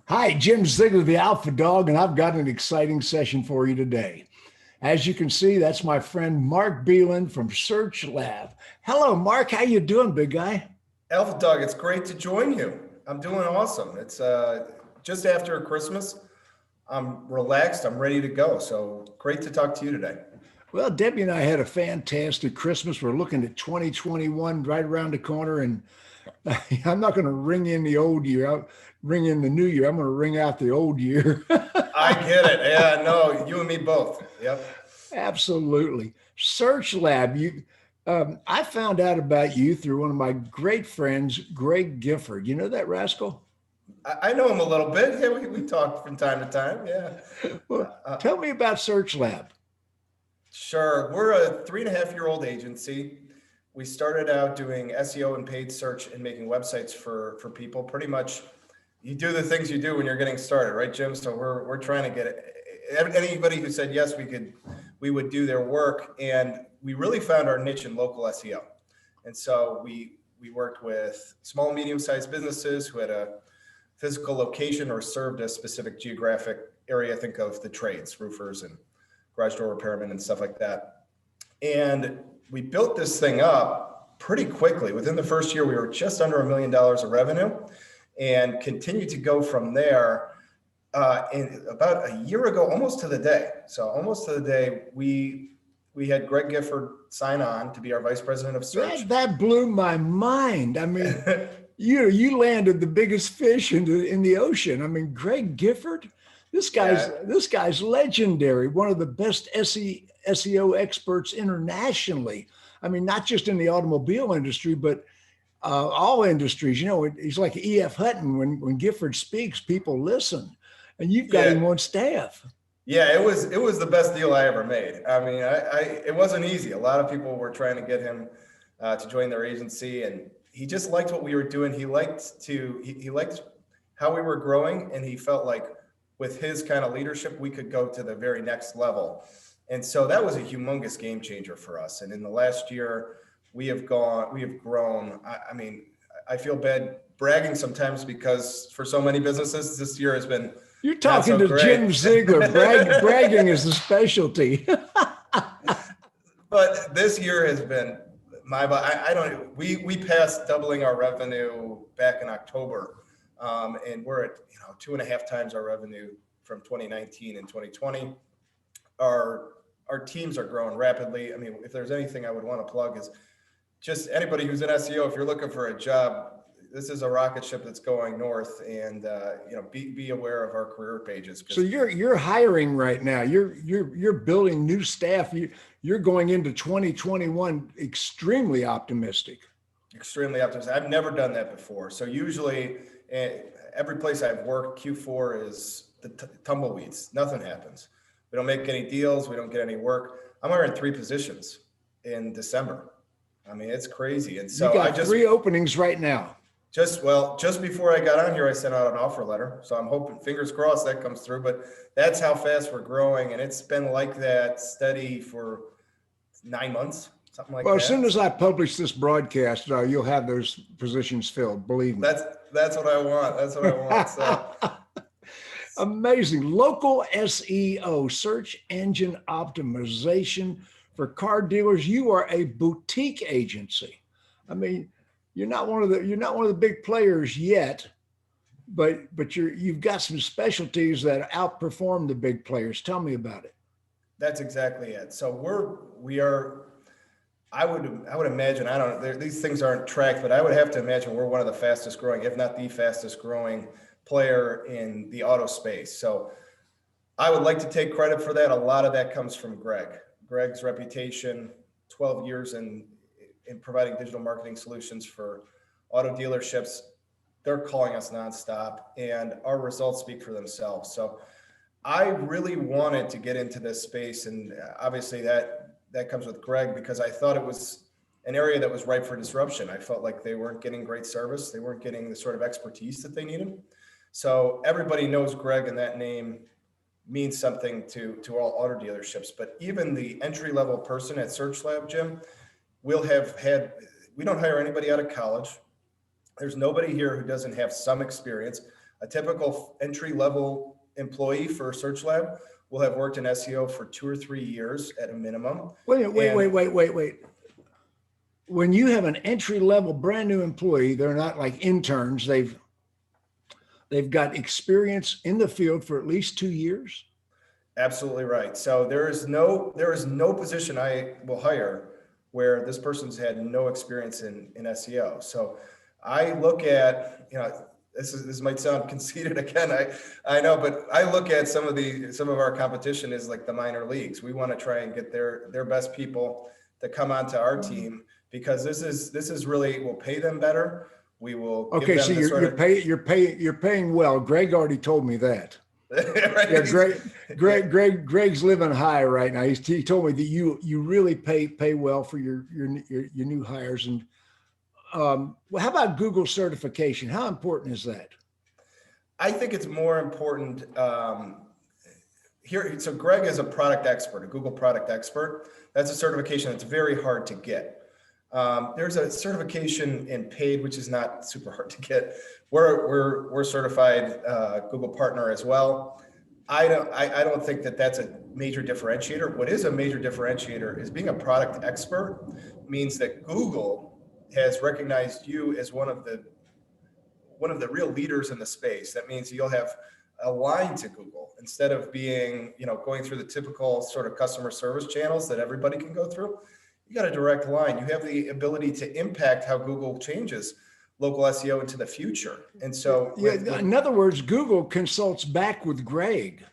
Hi, Jim Ziegler, the Alpha Dog, and I've got an exciting session for you today. As you can see, that's my friend Mark Bealin from SearchLab. Hello, Mark. How you doing, big guy? Alpha Dog, it's great to join you. I'm doing awesome. It's just after Christmas. I'm relaxed. I'm ready to go. So great to talk to you today. Well, Debbie and I had a fantastic Christmas. We're looking at 2021 right around the corner, and I'm not going to ring in the old year. I'll ring in the new year. I'm going to ring out the old year. I get it. Yeah, no, you and me both. Yep. Absolutely. SearchLab, I found out about you through one of my great friends, Greg Gifford. You know that rascal? I know him a little bit. Yeah, we talk from time to time. Yeah. Well, tell me about SearchLab. Sure. We're a 3.5-year-old agency. We started out doing SEO and paid search and making websites for people. Pretty much, you do the things you do when you're getting started, right, Jim? So we're trying to get it. Anybody who said yes, we would do their work, and we really found our niche in local SEO. And so we worked with small, medium-sized businesses who had a physical location or served a specific geographic area. Think of the trades, roofers and garage door repairmen and stuff like that. And we built this thing up pretty quickly. Within the first year, we were just under $1 million of revenue and continued to go from there. In about a year ago, almost to the day. So almost to the day, we had Greg Gifford sign on to be our vice president of search. That blew my mind. I mean, you landed the biggest fish in the ocean. I mean, Greg Gifford, this guy's legendary. One of the best SEO experts internationally. I mean, not just in the automobile industry, but all industries. You know, he's like E.F. Hutton. When Gifford speaks, people listen. And you've got him on staff. Yeah, it was the best deal I ever made. I mean, it wasn't easy. A lot of people were trying to get him to join their agency, and he just liked what we were doing. He liked how we were growing, and he felt like with his kind of leadership, we could go to the very next level. And so that was a humongous game changer for us. And in the last year, we have grown. I mean, I feel bad bragging sometimes because for so many businesses, this year has been. You're talking to Jim Ziegler. Bragging is the specialty. But this year has been we passed doubling our revenue back in October. And we're at 2.5 times our revenue from 2019 and 2020. Our teams are growing rapidly. I mean, if there's anything I would want to plug is just anybody who's in SEO, if you're looking for a job, this is a rocket ship that's going north, and be aware of our career pages. So you're hiring right now. You're building new staff. You're going into 2021 extremely optimistic. Extremely optimistic. I've never done that before. So usually, every place I've worked, Q4 is the tumbleweeds. Nothing happens. We don't make any deals. We don't get any work. I'm hiring 3 positions in December. I mean, it's crazy. And so you got 3 openings right now. Just before I got on here, I sent out an offer letter. So I'm hoping, fingers crossed, that comes through. But that's how fast we're growing. And it's been like that steady for 9 months, something like that. Well, as soon as I publish this broadcast, you'll have those positions filled, believe me. That's what I want. That's what I want. So. Amazing. Local SEO, search engine optimization for car dealers. You are a boutique agency. I mean, you're not one of the big players yet, but you've got some specialties that outperform the big players. Tell me about it. That's exactly it. So we are. I would imagine, I don't know, these things aren't tracked, but I would have to imagine we're one of the fastest growing, if not the fastest growing player in the auto space. So I would like to take credit for that. A lot of that comes from Greg's reputation, 12 years in providing digital marketing solutions for auto dealerships. They're calling us nonstop, and our results speak for themselves. So I really wanted to get into this space, and obviously that comes with Greg, because I thought it was an area that was ripe for disruption. I felt like they weren't getting great service. They weren't getting the sort of expertise that they needed. So everybody knows Greg, and that name means something to all auto dealerships. But even the entry-level person at SearchLab, Jim, we don't hire anybody out of college. There's nobody here who doesn't have some experience. A typical entry-level employee for SearchLab will have worked in SEO for 2 or 3 years at a minimum. Wait. When you have an entry-level brand new employee, they're not like interns. They've got experience in the field for at least 2 years. Absolutely right. So there is no position I will hire where this person's had no experience in SEO. So I look at, this might sound conceited again, I know, but I look at some of our competition is like the minor leagues. We want to try and get their best people to come onto our team, because this is really, we'll pay them better. We will give them so you're paying well. Greg already told me that. Right? Yeah, Greg's living high right now. He told me that you really pay well for your new hires. And well, how about Google certification? How important is that? I think it's more important here. So Greg is a product expert, a Google product expert. That's a certification that's very hard to get. There's a certification in paid, which is not super hard to get. We're certified Google partner as well. I don't think that's a major differentiator. What is a major differentiator is being a product expert means that Google has recognized you as one of the real leaders in the space. That means you'll have a line to Google instead of being, going through the typical sort of customer service channels that everybody can go through. You got a direct line. You have the ability to impact how Google changes local SEO into the future. And so, in other words, Google consults back with Greg.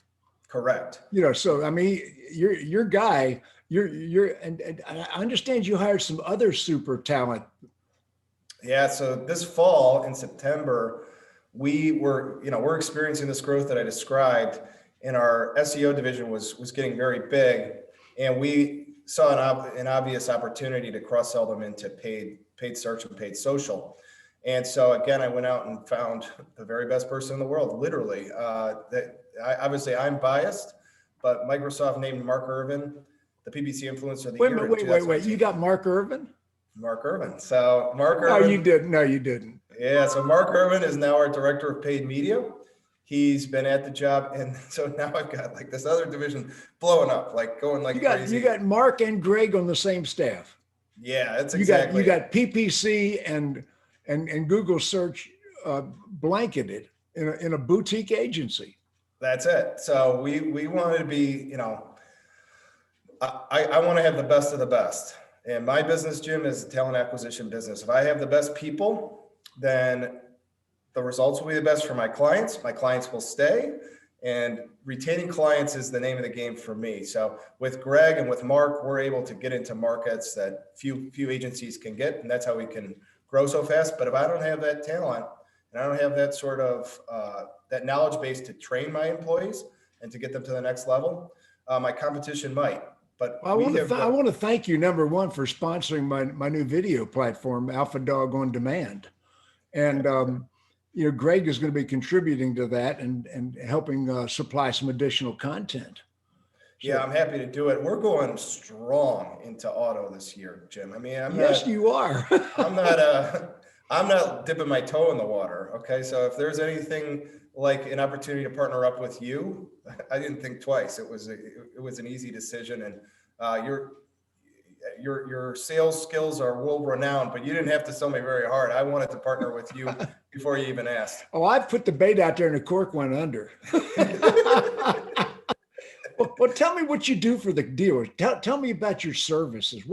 Correct. So I mean, your guy, and I understand you hired some other super talent. Yeah. So this fall in September, we're experiencing this growth that I described, and our SEO division was getting very big, and we saw an obvious opportunity to cross-sell them into paid search and paid social. And so again, I went out and found the very best person in the world, literally. Obviously I'm biased, but Microsoft named Mark Irvin the PPC Influencer of the Year. Wait. You got Mark Irvin? Mark Irvin. So Mark Irvin. No, you didn't. No, you didn't. Yeah. So Mark Irvin is now our director of paid media. He's been at the job, and so now I've got like this other division blowing up, like going like crazy. You got Mark and Greg on the same staff. Yeah, that's exactly. You got PPC and Google search blanketed in a boutique agency. That's it. So we wanted to be, I want to have the best of the best. And my business, Jim, is a talent acquisition business. If I have the best people, then the results will be the best for my clients. My clients will stay, and retaining clients is the name of the game for me. So with Greg and with Mark, we're able to get into markets that few agencies can get, and that's how we can grow so fast. But if I don't have that talent and I don't have that sort of that knowledge base to train my employees and to get them to the next level, my competition might. But I want to thank you, number one, for sponsoring my new video platform, Alpha Dog On Demand, and Greg is going to be contributing to that and helping supply some additional content. Yeah, I'm happy to do it. We're going strong into auto this year, Jim. I mean, you are. I'm not dipping my toe in the water. Okay. So if there's anything like an opportunity to partner up with you, I didn't think twice. It was an easy decision, and your sales skills are world renowned, but you didn't have to sell me very hard. I wanted to partner with you before you even asked. Oh, I put the bait out there and the cork went under. Well, tell me what you do for the dealers. Tell me about your services.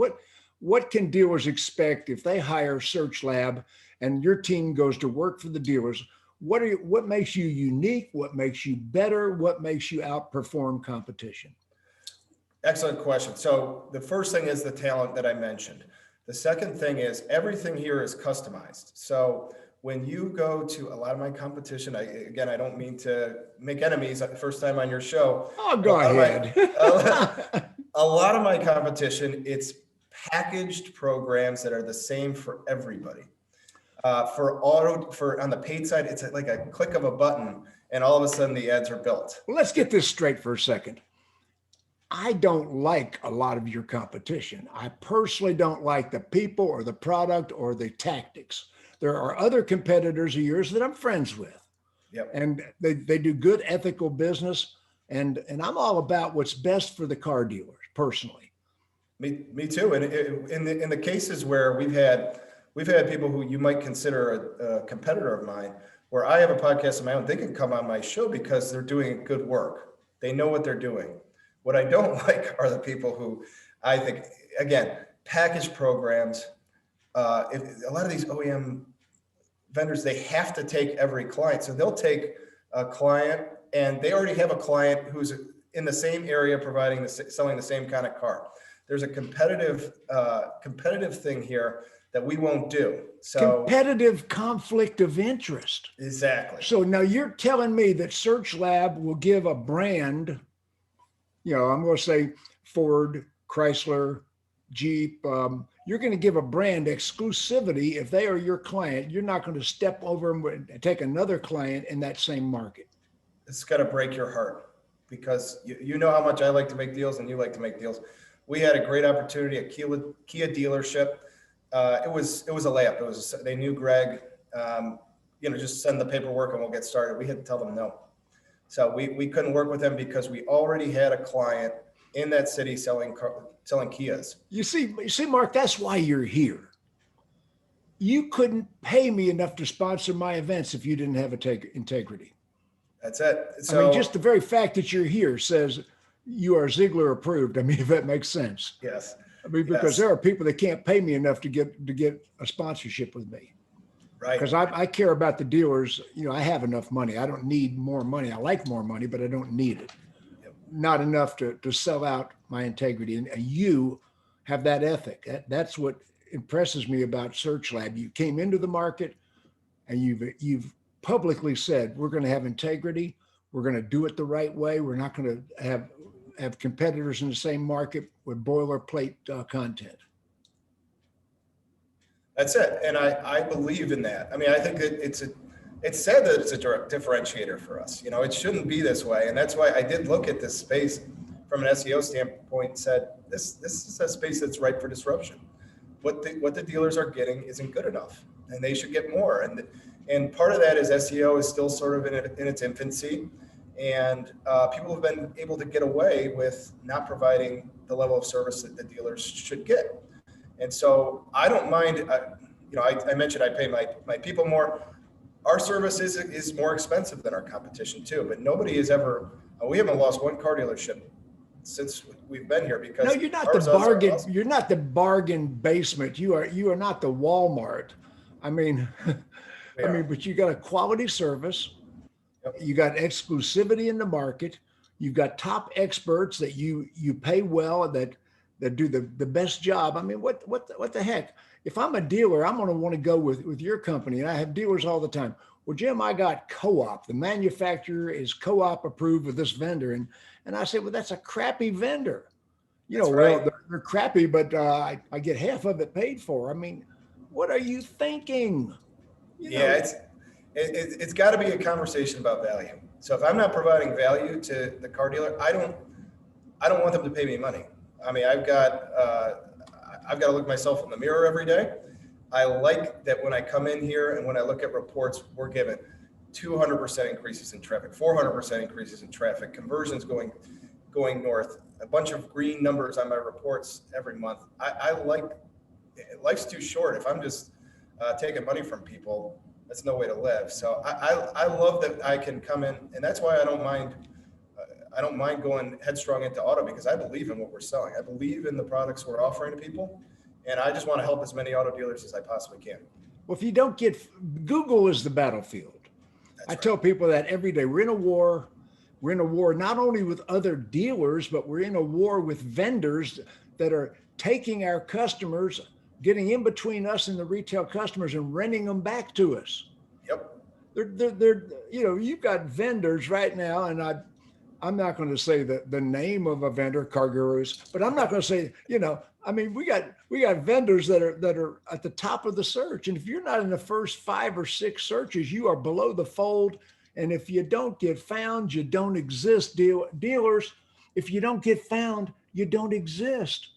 What can dealers expect if they hire SearchLab and your team goes to work for the dealers? What makes you unique? What makes you better? What makes you outperform competition? Excellent question. So the first thing is the talent that I mentioned. The second thing is everything here is customized. So when you go to a lot of my competition, I don't mean to make enemies the first time on your show. Oh, go ahead. A lot of my competition, it's packaged programs that are the same for everybody. On the paid side, it's like a click of a button, and all of a sudden the ads are built. Well, let's get this straight for a second. I don't like a lot of your competition. I personally don't like the people or the product or the tactics. There are other competitors of yours that I'm friends with. Yep. And they do good ethical business. And I'm all about what's best for the car dealers personally. Me too. And in the cases where we've had people who you might consider a competitor of mine, where I have a podcast of my own, they can come on my show because they're doing good work. They know what they're doing. What I don't like are the people who I think, again, package programs. If a lot of these OEM vendors, they have to take every client. So they'll take a client and they already have a client who's in the same area selling the same kind of car. There's a competitive thing here that we won't do. So competitive conflict of interest. Exactly. So now you're telling me that SearchLab will give a brand, I'm going to say Ford, Chrysler, Jeep, you're going to give a brand exclusivity. If they are your client, you're not going to step over and take another client in that same market. It's got to break your heart, because you know how much I like to make deals and you like to make deals. We had a great opportunity at Kia dealership. It was a layup. They knew Greg, just send the paperwork and we'll get started. We had to tell them no. So we couldn't work with them because we already had a client in that city selling Kias. You see, Mark, that's why you're here. You couldn't pay me enough to sponsor my events if you didn't have integrity. That's it. So, I mean, just the very fact that you're here says you are Ziegler approved. I mean, if that makes sense. Yes. I mean, because there are people that can't pay me enough to get a sponsorship with me. Right. Because I care about the dealers. I have enough money. I don't need more money. I like more money, but I don't need it. Yep. Not enough to sell out my integrity. And you have that ethic. That's what impresses me about SearchLab. You came into the market and you've publicly said, we're going to have integrity. We're going to do it the right way. We're not going to have competitors in the same market with boilerplate content. That's it. And I believe in that. I mean, I think that it's said that it's a direct differentiator for us. It shouldn't be this way. And that's why I did look at this space from an SEO standpoint and said, this is a space that's ripe for disruption. What the dealers are getting isn't good enough, and they should get more. And part of that is SEO is still sort of in its infancy, and people have been able to get away with not providing the level of service that the dealers should get. And so I don't mind. I mentioned I pay my people more. Our service is more expensive than our competition too. But nobody has ever. We haven't lost one car dealership since we've been here, because no, you're not the bargain. Awesome. You're not the bargain basement. You are not the Walmart. I mean, but you got a quality service. Yep. You got exclusivity in the market. You've got top experts that you pay well, that do the best job. I mean, what the heck? If I'm a dealer, I'm going to want to go with your company. And I have dealers all the time. Well, Jim, I got co-op. The manufacturer is co-op approved with this vendor. And I say, well, that's a crappy vendor. Right. They're crappy, but I get half of it paid for. I mean, what are you thinking? It's got to be a conversation about value. So if I'm not providing value to the car dealer, I don't want them to pay me money. I mean, I've got to look myself in the mirror every day. I like that when I come in here and when I look at reports, we're given 200% increases in traffic, 400% increases in traffic, conversions going north, a bunch of green numbers on my reports every month. I like, life's too short. If I'm just taking money from people, that's no way to live. So I love that I can come in, and that's why I don't mind going headstrong into auto, because I believe in what we're selling. I believe in the products we're offering to people, and I just want to help as many auto dealers as I possibly can. Well, if you don't Google is the battlefield. I tell people that every day. We're in a war. We're in a war not only with other dealers, but we're in a war with vendors that are taking our customers, getting in between us and the retail customers, and renting them back to us. Yep. They're you've got vendors right now, and I'm not going to say the name of a vendor, Car Gurus, but I'm not going to say, I mean, we got vendors that are at the top of the search. And if you're not in the first 5 or 6 searches, you are below the fold. And if you don't get found, you don't exist. Dealers, if you don't get found, you don't exist.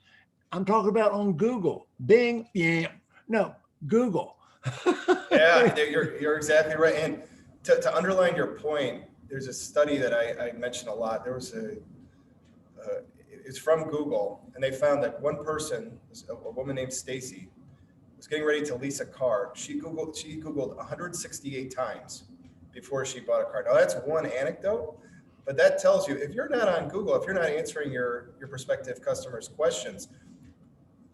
I'm talking about on Google, Bing, Google. Yeah, you're exactly right. And to underline your point, there's a study that I mentioned a lot. There was it's from Google, and they found that one person, a woman named Stacy, was getting ready to lease a car. She Googled 168 times before she bought a car. Now that's one anecdote, but that tells you if you're not on Google, if you're not answering your prospective customers' questions,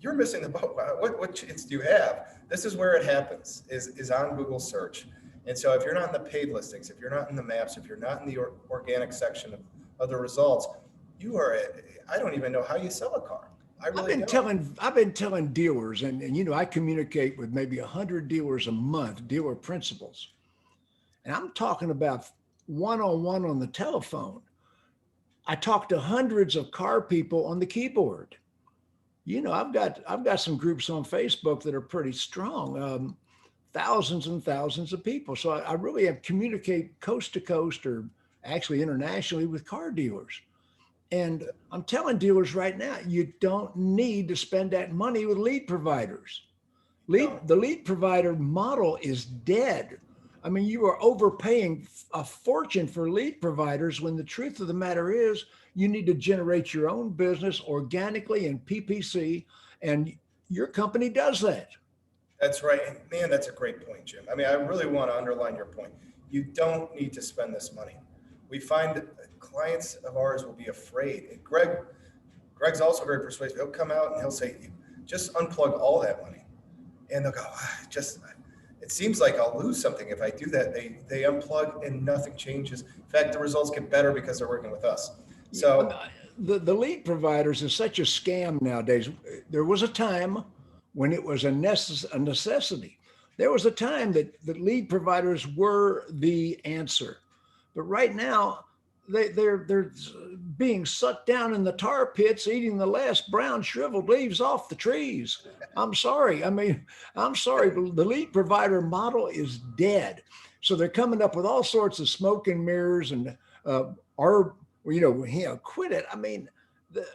you're missing the boat. What chance do you have? This is where it happens, is on Google search. And so if you're not in the paid listings, if you're not in the maps, if you're not in the organic section of the results, I don't even know how you sell a car. I've been telling dealers, and I communicate with maybe 100 dealers a month, dealer principals. And I'm talking about one-on-one on the telephone. I talk to hundreds of car people on the keyboard. I've got some groups on Facebook that are pretty strong, thousands and thousands of people. So I really have communicate coast to coast, or actually internationally, with car dealers. And I'm telling dealers right now, you don't need to spend that money with lead providers. The lead provider model is dead. I mean, you are overpaying a fortune for lead providers when the truth of the matter is you need to generate your own business organically in PPC, and your company does that. That's right. And man, that's a great point, Jim. I mean, I really want to underline your point. You don't need to spend this money. We find that clients of ours will be afraid. And Greg's also very persuasive. He'll come out and he'll say, just unplug all that money. And they'll go, it seems like I'll lose something if I do that. They unplug and nothing changes. In fact, the results get better because they're working with us. So the lead providers is such a scam nowadays. There was a time when it was a necessity. There was a time that lead providers were the answer. But right now, they're being sucked down in the tar pits, eating the last brown shriveled leaves off the trees. I'm sorry. I'm sorry. The lead provider model is dead. So they're coming up with all sorts of smoke and mirrors and quit it. I mean, the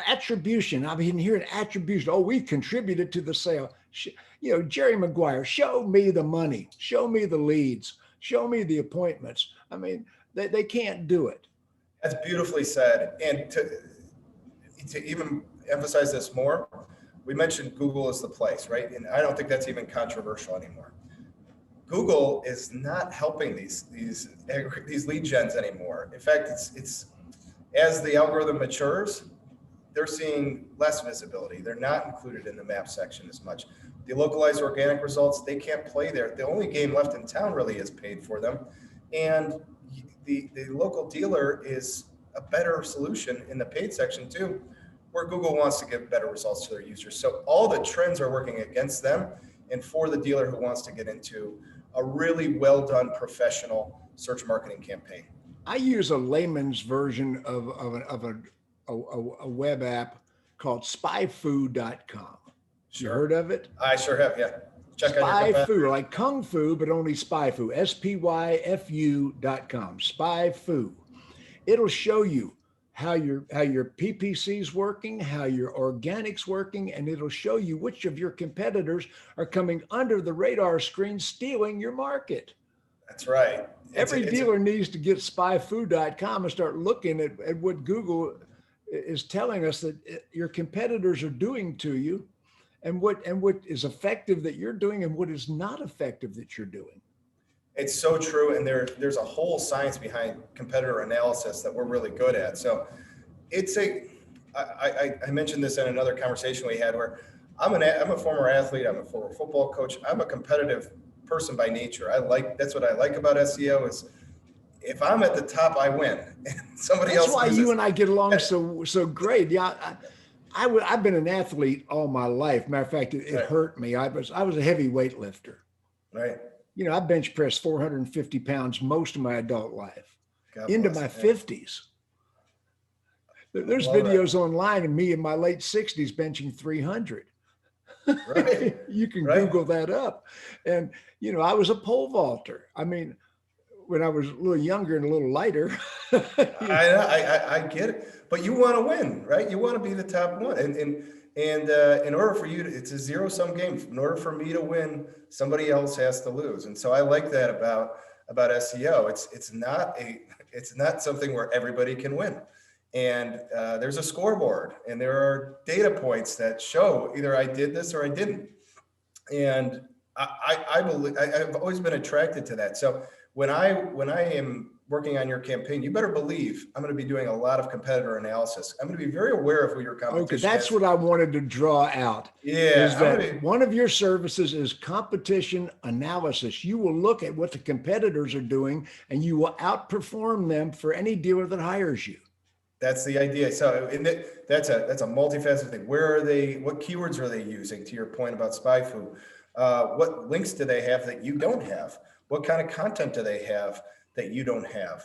attribution. I've been hearing attribution. Oh, we contributed to the sale. Jerry Maguire, show me the money, show me the leads, show me the appointments. I mean, they can't do it. That's beautifully said. And to even emphasize this more, we mentioned Google is the place, right? And I don't think that's even controversial anymore. Google is not helping these lead gens anymore. In fact, it's as the algorithm matures, they're seeing less visibility. They're not included in the map section as much. The localized organic results, they can't play there. The only game left in town really is paid for them. And the local dealer is a better solution in the paid section too, where Google wants to give better results to their users. So all the trends are working against them and for the dealer who wants to get into a really well done professional search marketing campaign. I use a layman's version of a web app called spyfu.com. Sure. You heard of it? I sure have, yeah. Check Spyfu, like Kung Fu, but only Spyfu, SPYFU.com, Spyfu. It'll show you how your PPC's working, how your organic's working, and it'll show you which of your competitors are coming under the radar screen stealing your market. That's right. Every dealer needs to get spyfu.com and start looking at what Google is telling us that your competitors are doing to you, and what is effective that you're doing and what is not effective that you're doing. It's so true. And there's a whole science behind competitor analysis that we're really good at. So I mentioned this in another conversation we had where I'm a former athlete. I'm a former football coach. I'm a competitive person by nature. That's what I like about SEO is if I'm at the top, I win. And somebody else. That's why you and I get along so great. Yeah. I've been an athlete all my life. Matter of fact, it hurt me. I was a heavy weightlifter. Right. I bench pressed 450 pounds most of my adult life, into my 50s. There's videos online of me in my late 60s benching 300. Right. You can Google that up. And, I was a pole vaulter. I mean, when I was a little younger and a little lighter. I get it. But you want to win, right? You want to be the top one. And And in order for you to, it's a zero-sum game. In order for me to win, somebody else has to lose. And so I like that about SEO. It's not something where everybody can win. And there's a scoreboard, and there are data points that show either I did this or I didn't. And I believe I've always been attracted to that. So when I am working on your campaign, you better believe I'm going to be doing a lot of competitor analysis. I'm going to be very aware of who your competition is. Okay, that's what I wanted to draw out. Yeah, is that one of your services is competition analysis. You will look at what the competitors are doing, and you will outperform them for any dealer that hires you. That's the idea. So that's a multifaceted thing. Where are they? What keywords are they using? To your point about SpyFu, what links do they have that you don't have? What kind of content do they have that you don't have?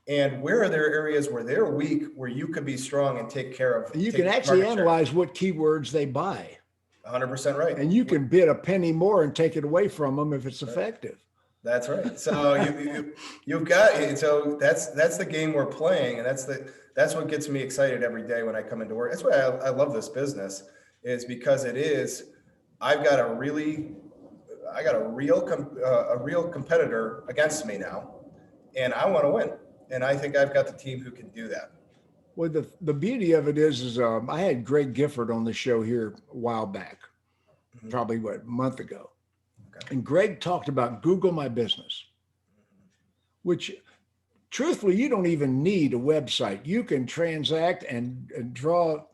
And where are there areas where they're weak, where you could be strong and take care of? You can actually analyze what keywords they buy. 100% right. And you can bid a penny more and take it away from them if it's effective. That's right. So you've got, so that's the game we're playing, and that's what gets me excited every day when I come into work. That's why I love this business, is because I've got a real competitor against me now, and I want to win. And I think I've got the team who can do that. Well, the beauty of it is I had Greg Gifford on the show here a while back, probably a month ago. Okay. And Greg talked about Google My Business, which truthfully, you don't even need a website. You can transact and draw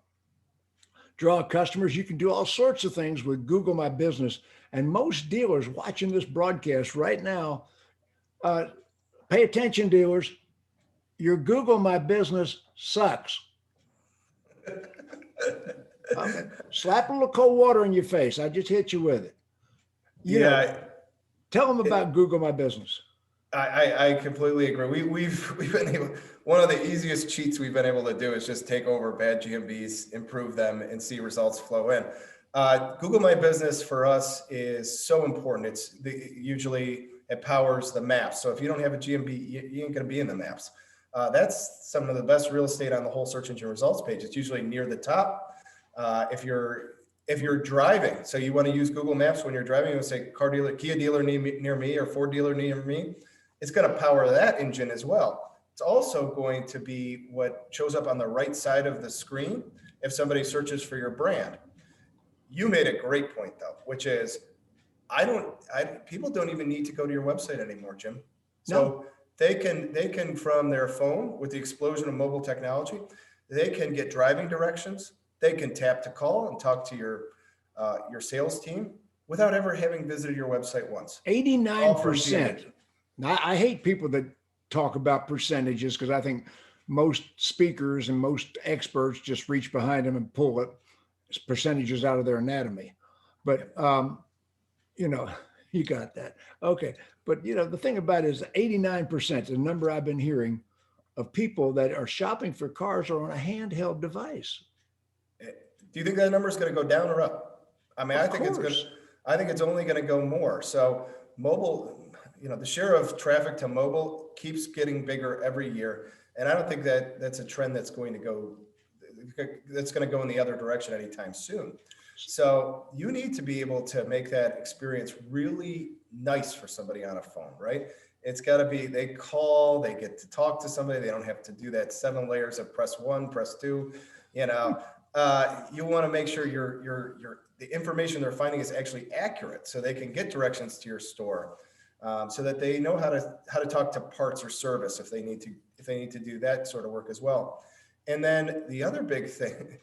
customers. You can do all sorts of things with Google My Business. And most dealers watching this broadcast right now, pay attention, dealers. Your Google My Business sucks. Slap a little cold water in your face. I just hit you with it. Tell them about Google My Business. I completely agree. We've been able, one of the easiest cheats we've been able to do is just take over bad GMBs, improve them, and see results flow in. Google My Business for us is so important. Usually it powers the maps. So if you don't have a GMB, you ain't going to be in the maps. That's some of the best real estate on the whole search engine results page. It's usually near the top. If you're driving, so you want to use Google Maps when you're driving, you want to say Kia dealer near me, or Ford dealer near me. It's going to power that engine as well. It's also going to be what shows up on the right side of the screen if somebody searches for your brand. You made a great point though, which is people don't even need to go to your website anymore, Jim. So no. They can from their phone, with the explosion of mobile technology, they can get driving directions. They can tap to call and talk to your sales team without ever having visited your website once. 89%. Now, I hate people that talk about percentages, because I think most speakers and most experts just reach behind them and pull percentages out of their anatomy. But, you got that. Okay. But, the thing about it is 89%, the number I've been hearing of people that are shopping for cars are on a handheld device. Do you think that number is going to go down or up? I mean, I think it's only going to go more. So mobile, the share of traffic to mobile keeps getting bigger every year. And I don't think that's a trend that's going to go in the other direction anytime soon. So you need to be able to make that experience really nice for somebody on a phone, right? It's got to be, they call, they get to talk to somebody. They don't have to do that 7 layers of press 1, press 2, you want to make sure the information they're finding is actually accurate, so they can get directions to your store, so that they know how to talk to parts or service if they need to do that sort of work as well. And then the other big thing,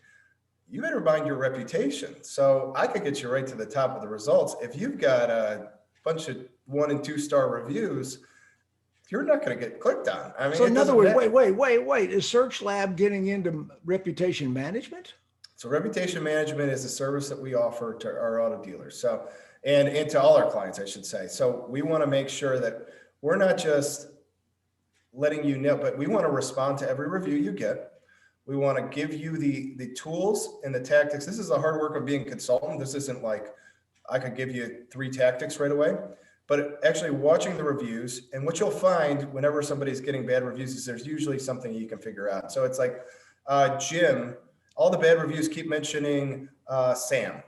you better mind your reputation. So I could get you right to the top of the results. If you've got a bunch of 1 and 2 star reviews, you're not going to get clicked on. I mean, so in other words, wait. Is SearchLab getting into reputation management? So reputation management is a service that we offer to our auto dealers. So, and to all our clients, I should say. So we want to make sure that we're not just letting you know, but we want to respond to every review you get. We want to give you the tools and the tactics. This is the hard work of being a consultant. This isn't like I could give you 3 tactics right away, but actually watching the reviews. And what you'll find whenever somebody's getting bad reviews is there's usually something you can figure out. So it's like, Jim, all the bad reviews keep mentioning Sam.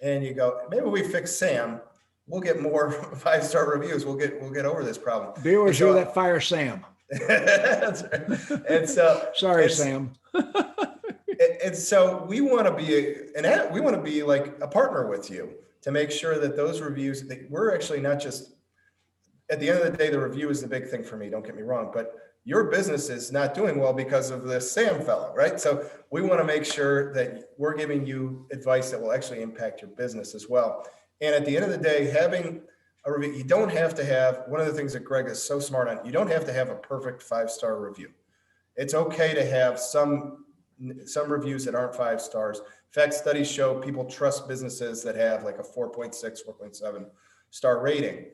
And you go, maybe we fix Sam, we'll get more 5-star reviews. We'll get over this problem. Viewers hear that, fire Sam. That's right. And so sorry, Sam. And so we want to be like a partner with you to make sure that those reviews, we're actually not just, at the end of the day, the review is the big thing for me. Don't get me wrong, but your business is not doing well because of this Sam fellow, right? So we want to make sure that we're giving you advice that will actually impact your business as well. And at the end of the day, having a review, you don't have to have, one of the things that Greg is so smart on, you don't have to have a perfect 5-star review. It's okay to have some reviews that aren't 5 stars. In fact, studies show people trust businesses that have like a 4.6, 4.7 star rating.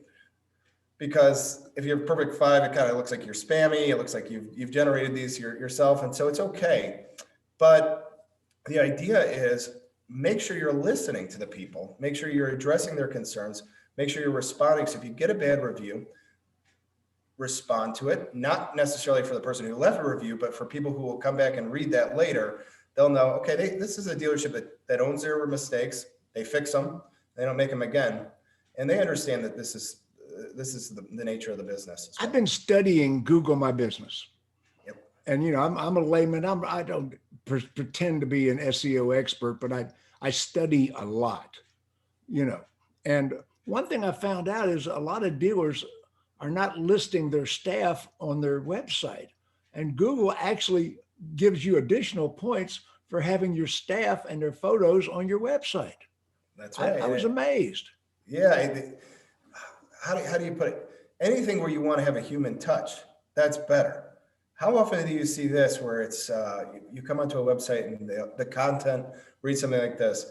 Because if you're perfect 5, it kind of looks like you're spammy. It looks like you've generated these yourself. And so it's okay. But the idea is make sure you're listening to the people, make sure you're addressing their concerns, make sure you're responding. So if you get a bad review, respond to it, not necessarily for the person who left a review, but for people who will come back and read that later. They'll know, okay, this is a dealership that owns their mistakes. They fix them. They don't make them again. And they understand that this is the nature of the business. I've been studying Google My Business. Yep. And, you know, I'm a layman. I don't pretend to be an SEO expert, but I study a lot, you know. And one thing I found out is a lot of dealers are not listing their staff on their website. And Google actually gives you additional points for having your staff and their photos on your website. That's right. I was amazed. Yeah. How do you put it? Anything where you want to have a human touch, that's better. How often do you see this where it's you come onto a website and the content reads something like this: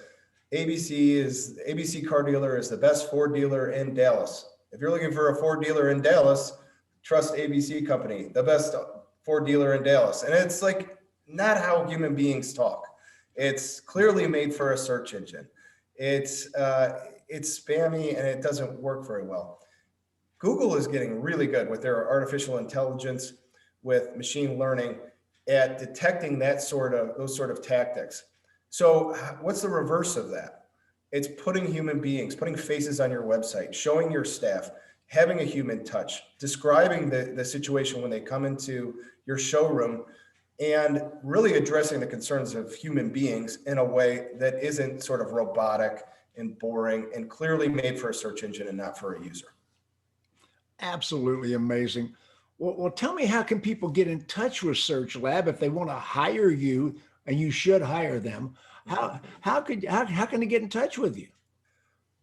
ABC car dealer is the best Ford dealer in Dallas. If you're looking for a Ford dealer in Dallas, trust ABC company, the best Ford dealer in Dallas. And it's like not how human beings talk. It's clearly made for a search engine. It's spammy and it doesn't work very well. Google is getting really good with their artificial intelligence, with machine learning, at detecting those sort of tactics. So what's the reverse of that? It's putting human beings, putting faces on your website, showing your staff, having a human touch, describing the situation when they come into your showroom, and really addressing the concerns of human beings in a way that isn't sort of robotic and boring and clearly made for a search engine and not for a user. Absolutely amazing. Well, tell me, how can people get in touch with SearchLab if they want to hire you, and you should hire them? How can they get in touch with you?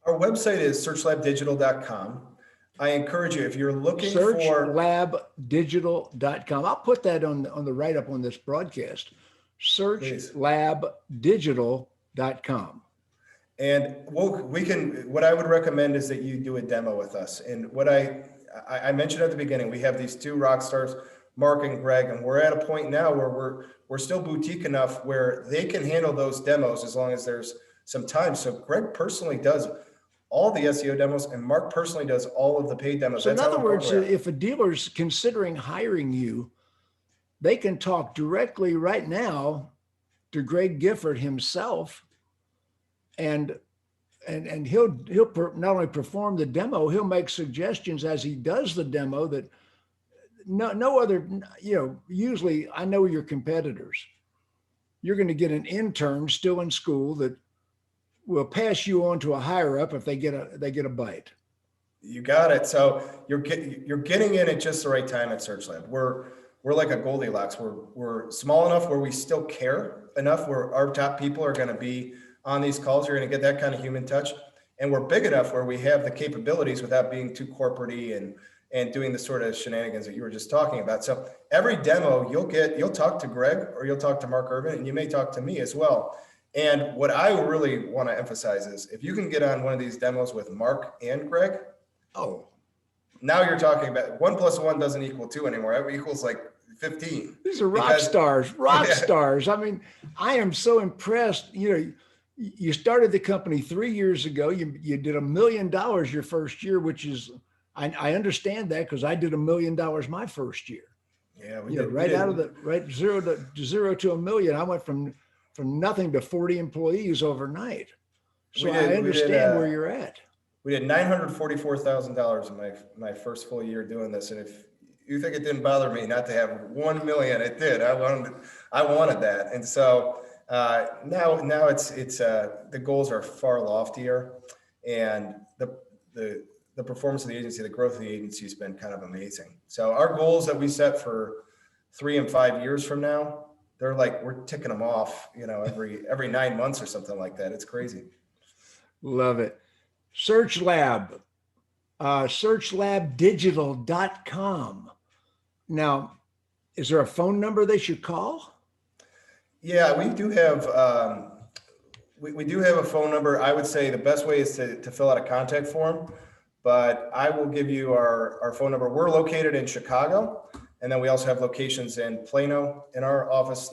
Our website is searchlabdigital.com. I encourage you, if you're looking for searchlabdigital.com. I'll put that on the write-up on this broadcast. Searchlabdigital.com. And what I would recommend is that you do a demo with us. And what I mentioned at the beginning, we have these 2 rock stars, Mark and Greg, and we're at a point now where we're still boutique enough where they can handle those demos as long as there's some time. So Greg personally does all the SEO demos, and Mark personally does all of the paid demos. So in other words, if a dealer's considering hiring you, they can talk directly right now to Greg Gifford himself, and he'll not only perform the demo, he'll make suggestions as he does the demo that no other, you know, usually I know your competitors. You're going to get an intern still in school that will pass you on to a higher up if they get a bite. You got it. So you're getting in at just the right time at SearchLab. We're like a Goldilocks. We're small enough where we still care enough where our top people are going to be on these calls. You're going to get that kind of human touch. And we're big enough where we have the capabilities without being too corporate-y and doing the sort of shenanigans that you were just talking about. So every demo you'll talk to Greg or you'll talk to Mark Irvin, and you may talk to me as well. And what I really want to emphasize is if you can get on one of these demos with Mark and Greg, now you're talking about 1 + 1 doesn't equal 2 anymore. It equals like 15. These are rock stars. I mean, I am so impressed. You know, you started the company 3 years ago. You did $1 million your first year, which is, I understand that because I did $1 million my first year. Yeah, zero to $1 million. I went from from nothing to 40 employees overnight. So I understand where you're at. We did $944,000 in my first full year doing this. And if you think it didn't bother me not to have 1 million, it did. I wanted that. And so now it's the goals are far loftier, and the performance of the agency, the growth of the agency has been kind of amazing. So our goals that we set for 3 and 5 years from now, they're like, we're ticking them off, every 9 months or something like that. It's crazy. Love it. SearchLab, searchlabdigital.com. Now, is there a phone number they should call? Yeah, we do have, we do have a phone number. I would say the best way is to fill out a contact form, but I will give you our phone number. We're located in Chicago, and then we also have locations in Plano. And our office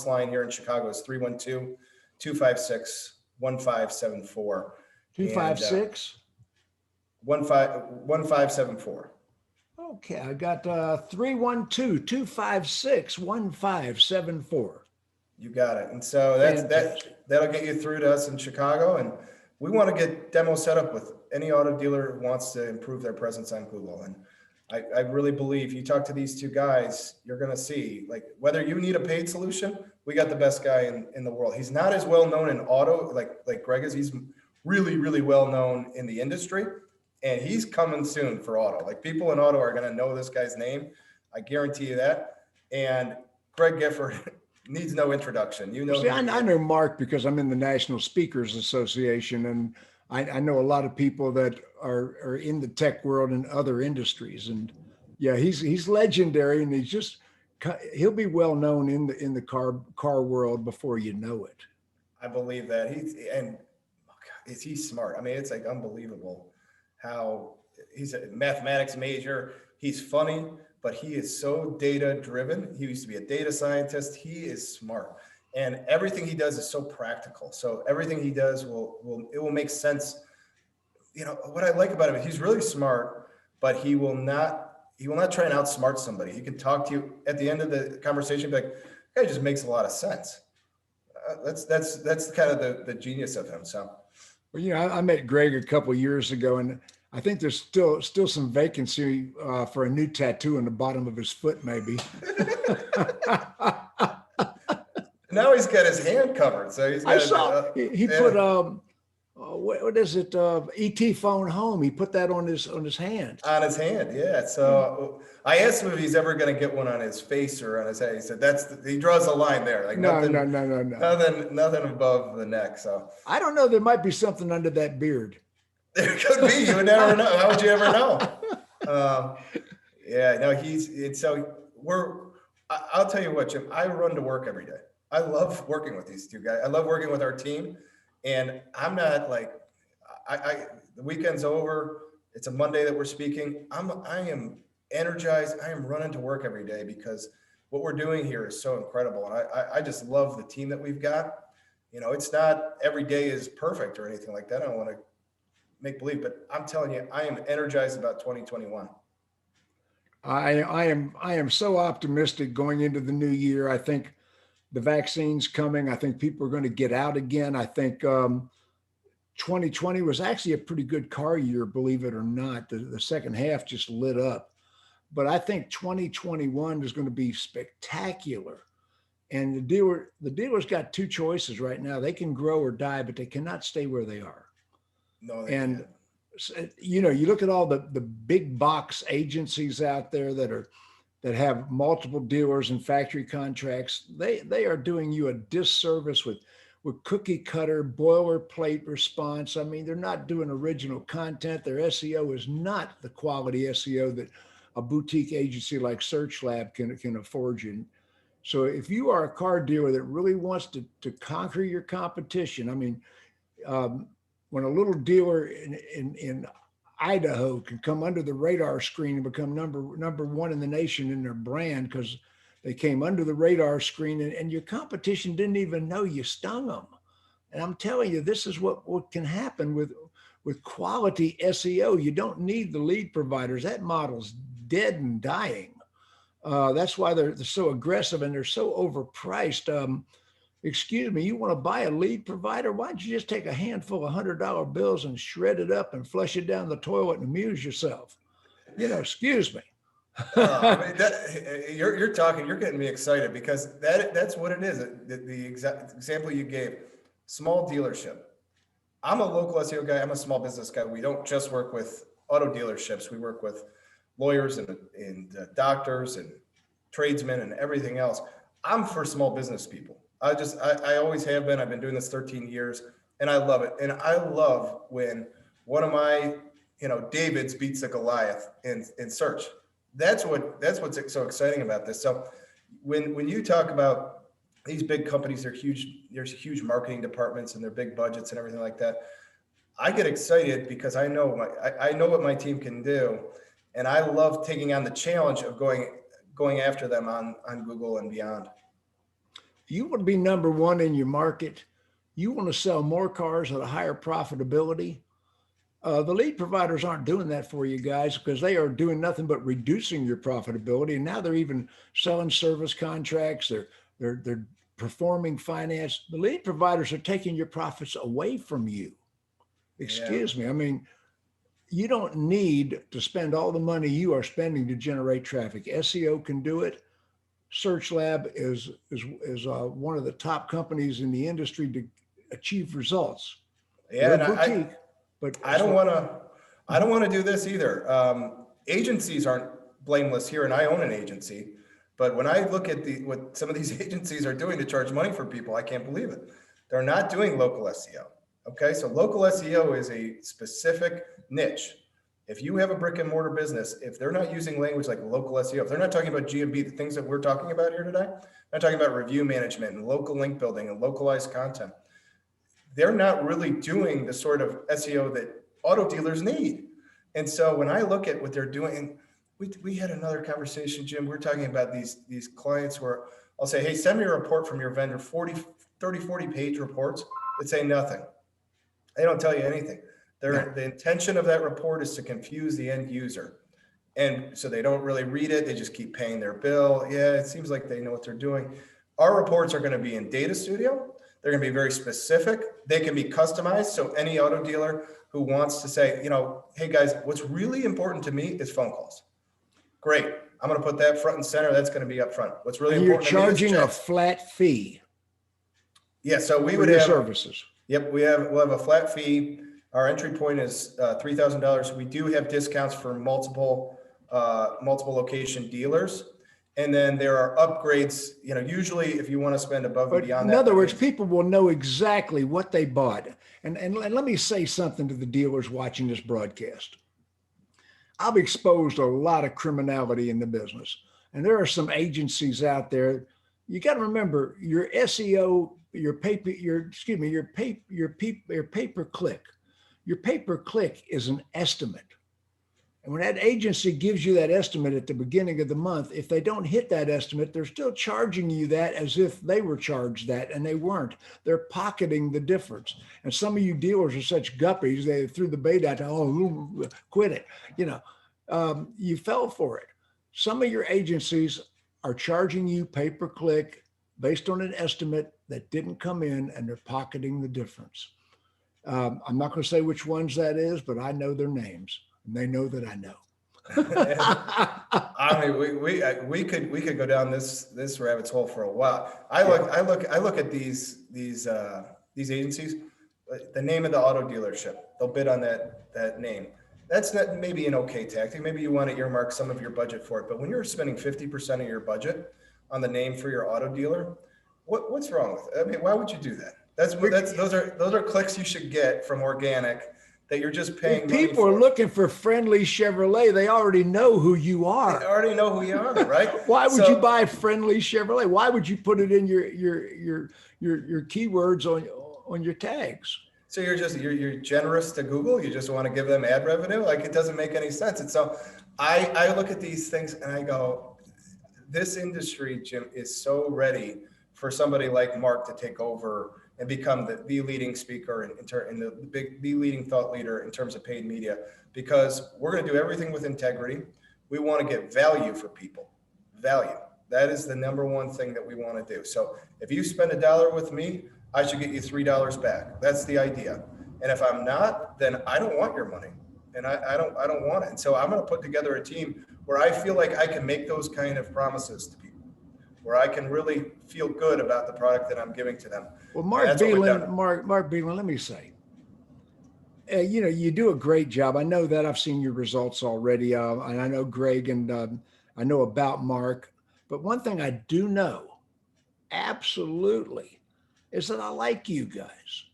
line here in Chicago is 312-256-1574. 256? 1574. Okay, I got 312-256-1574. You got it. And so that'll get you through to us in Chicago. And we want to get demos set up with any auto dealer who wants to improve their presence on Google. And I really believe you talk to these two guys, you're going to see, like, whether you need a paid solution, we got the best guy in the world. He's not as well known in auto like Greg is. He's really, really well known in the industry, and he's coming soon for auto. Like, people in auto are going to know this guy's name. I guarantee you that. And Greg Gifford needs no introduction. See, I know Mark because I'm in the National Speakers Association, and I know a lot of people that are in the tech world and other industries. And yeah, he's legendary, and he'll be well known in the car world before you know it. I believe that. He's smart. I mean, it's like unbelievable how he's a mathematics major. He's funny, but he is so data driven. He used to be a data scientist. He is smart, and everything he does is so practical. So everything he does will make sense. What I like about him is he's really smart, but he will not try and outsmart somebody. He can talk to you at the end of the conversation, be like, "That guy just makes a lot of sense." That's kind of the genius of him. So. Well, I met Greg a couple of years ago, and I think there's still some vacancy for a new tattoo on the bottom of his foot, maybe. Now he's got his hand covered, so he's got. I saw he put what is it? ET phone home. He put that on his hand. On his hand, yeah. So I asked him if he's ever going to get one on his face or on his head. He said he draws a line there. Like no. Nothing above the neck. So I don't know. There might be something under that beard. There could be. You would never know. How would you ever know? Yeah. No. I'll tell you what, Jim. I run to work every day. I love working with these two guys. I love working with our team. And I'm not like, the weekend's over. It's a Monday that we're speaking. I am energized. I am running to work every day because what we're doing here is so incredible. And I just love the team that we've got. It's not every day is perfect or anything like that. I don't want to make believe, but I'm telling you, I am energized about 2021. I am so optimistic going into the new year. I think the vaccine's coming. I think people are going to get out again. I think 2020 was actually a pretty good car year, believe it or not. The second half just lit up. But I think 2021 is going to be spectacular. And the dealer's got two choices right now. They can grow or die, but they cannot stay where they are. No, they can't. You look at all the big box agencies out there that have multiple dealers and factory contracts. They are doing you a disservice with cookie cutter boilerplate response. I mean, they're not doing original content. Their SEO is not the quality SEO that a boutique agency like SearchLab can afford you. So if you are a car dealer that really wants to conquer your competition, I mean, when a little dealer in Idaho can come under the radar screen and become number one in the nation in their brand because they came under the radar screen and your competition didn't even know you stung them. And I'm telling you, this is what can happen with quality SEO. You don't need the lead providers. That model's dead and dying. That's why they're so aggressive and they're so overpriced. Excuse me, you want to buy a lead provider? Why don't you just take a handful of $100 bills and shred it up and flush it down the toilet and amuse yourself? Excuse me. I mean, you're talking, you're getting me excited because that's what it is. The exact example you gave, small dealership. I'm a local SEO guy. I'm a small business guy. We don't just work with auto dealerships. We work with lawyers and doctors and tradesmen and everything else. I'm for small business people. I always have been. I've been doing this 13 years and I love it. And I love when one of my, Davids beats a Goliath in search. That's what's so exciting about this. So when you talk about these big companies, they're huge. There's huge marketing departments and their big budgets and everything like that. I get excited because I know what my team can do, and I love taking on the challenge of going after them on Google and beyond. You want to be number one in your market. You want to sell more cars at a higher profitability. The lead providers aren't doing that for you guys because they are doing nothing but reducing your profitability. And now they're even selling service contracts. They're performing finance. The lead providers are taking your profits away from you. Excuse me. I mean, you don't need to spend all the money you are spending to generate traffic. SEO can do it. SearchLab is one of the top companies in the industry to achieve results. Yeah, boutique, but I don't want to do this either. Agencies aren't blameless here, and I own an agency. But when I look at what some of these agencies are doing to charge money for people, I can't believe it. They're not doing local SEO. Okay, so local SEO is a specific niche. If you have a brick and mortar business, if they're not using language like local SEO, if they're not talking about GMB, the things that we're talking about here today, they're talking about review management and local link building and localized content. They're not really doing the sort of SEO that auto dealers need. And so when I look at what they're doing, we had another conversation, Jim. We're talking about these clients where I'll say, hey, send me a report from your vendor, 30, 40 page reports that say nothing. They don't tell you anything. The intention of that report is to confuse the end user. And so they don't really read it. They just keep paying their bill. Yeah, it seems like they know what they're doing. Our reports are going to be in Data Studio. They're going to be very specific. They can be customized. So any auto dealer who wants to say, hey guys, what's really important to me is phone calls. Great. I'm going to put that front and center. That's going to be up front. What's really important. You're charging a flat fee. Yeah. So we would have services. Yep. We'll have a flat fee. Our entry point is $3,000. We do have discounts for multiple location dealers. And then there are upgrades, usually if you want to spend above and beyond that. In other words, people will know exactly what they bought. And let me say something to the dealers watching this broadcast. I've exposed a lot of criminality in the business. And there are some agencies out there. You got to remember your SEO, your pay-per-click. Your pay-per-click is an estimate. And when that agency gives you that estimate at the beginning of the month, if they don't hit that estimate, they're still charging you that as if they were charged that, and they weren't. They're pocketing the difference. And some of you dealers are such guppies, they threw the bait out, quit it. You fell for it. Some of your agencies are charging you pay-per-click based on an estimate that didn't come in, and they're pocketing the difference. I'm not going to say which ones that is, but I know their names. And they know that I know. I mean, we could go down this rabbit's hole for a while. I look at these agencies, the name of the auto dealership. They'll bid on that name. That's not maybe an okay tactic. Maybe you want to earmark some of your budget for it. But when you're spending 50% of your budget on the name for your auto dealer, what's wrong with it? I mean, why would you do that? Those are clicks you should get from organic. That you're just paying money people for. Are looking for friendly Chevrolet. They already know who you are. They already know who you are, right? Why would you buy friendly Chevrolet? Why would you put it in your keywords on your tags? So you're generous to Google. You just want to give them ad revenue. Like, it doesn't make any sense. And so I look at these things and I go, this industry, Jim, is so ready for somebody like Mark to take over and become the leading speaker and the leading thought leader in terms of paid media, because we're going to do everything with integrity. We want to get value for people, value. That is the number one thing that we want to do. So if you spend $1 with me, I should get you $3 back. That's the idea. And if I'm not, then I don't want your money, and I don't want it. And so I'm going to put together a team where I feel like I can make those kind of promises to people, where I can really feel good about the product that I'm giving to them. Well, Mark Bealin, let me say, you know, you do a great job. I know that. I've seen your results already, and I know Greg, and I know about Mark. But one thing I do know, absolutely, is that I like you guys,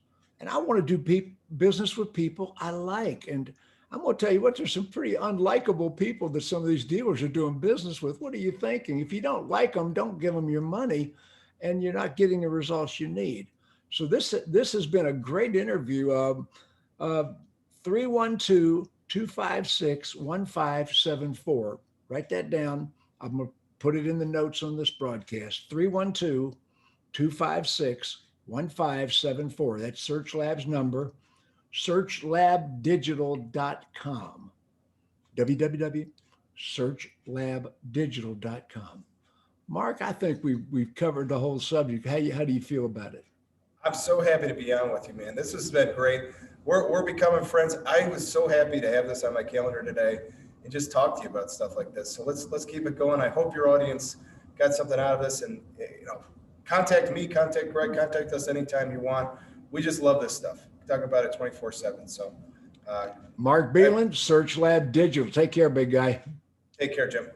and I want to do business with people I like. And I'm going to tell you what, there's some pretty unlikable people that some of these dealers are doing business with. What are you thinking? If you don't like them, don't give them your money, and you're not getting the results you need. So this has been a great interview. 312-256-1574. Write that down. I'm going to put it in the notes on this broadcast. 312-256-1574. That's SearchLab's number. SearchLabDigital.com. www.searchlabdigital.com. Mark, I think we've covered the whole subject. How do you feel about it? I'm so happy to be on with you, man. This has been great. We're becoming friends. I was so happy to have this on my calendar today and just talk to you about stuff like this. So let's keep it going. I hope your audience got something out of this, and you know, contact me, contact Greg, contact us anytime you want. We just love this stuff. We talk about it 24/7. So Mark Bealin, SearchLab Digital. Take care, big guy. Take care, Jim.